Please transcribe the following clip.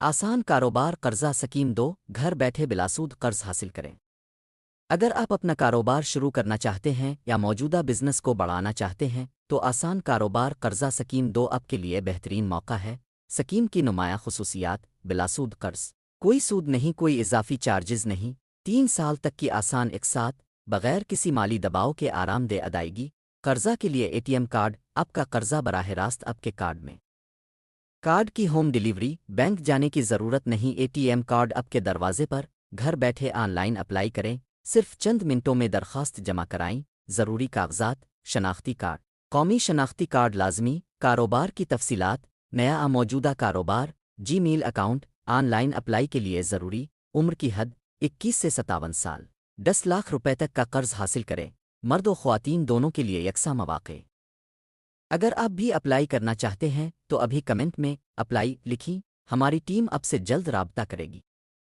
آسان کاروبار قرضہ سکیم دو گھر بیٹھے بلاسود قرض حاصل کریں۔ اگر آپ اپنا کاروبار شروع کرنا چاہتے ہیں یا موجودہ بزنس کو بڑھانا چاہتے ہیں تو آسان کاروبار قرضہ سکیم دو آپ کے لیے بہترین موقع ہے۔ سکیم کی نمایاں خصوصیات: بلاسود قرض، کوئی سود نہیں، کوئی اضافی چارجز نہیں، 3 سال تک کی آسان اقساط، بغیر کسی مالی دباؤ کے آرام دہ ادائیگی۔ قرضہ کے لیے اے ٹی ایم کارڈ، آپ کا قرضہ براہ راست آپ کے کارڈ میں۔ کارڈ کی ہوم ڈیلیوری، بینک جانے کی ضرورت نہیں، اے ٹی ایم کارڈ آپ کے دروازے پر، گھر بیٹھے آن لائن اپلائی کریں، صرف چند منٹوں میں درخواست جمع کرائیں۔ ضروری کاغذات: شناختی کارڈ، قومی شناختی کارڈ لازمی، کاروبار کی تفصیلات، نیا موجودہ کاروبار، جی میل اکاؤنٹ، آن لائن اپلائی کے لیے ضروری۔ عمر کی حد: 21 سے 57 سال، 10 لاکھ روپے تک کا قرض حاصل کریں، مرد و خواتین دونوں کے لیے یکساں مواقع۔ اگر آپ بھی اپلائی کرنا چاہتے ہیں تو ابھی کمنٹ میں اپلائی لکھیں، ہماری ٹیم آپ سے جلد رابطہ کرے گی۔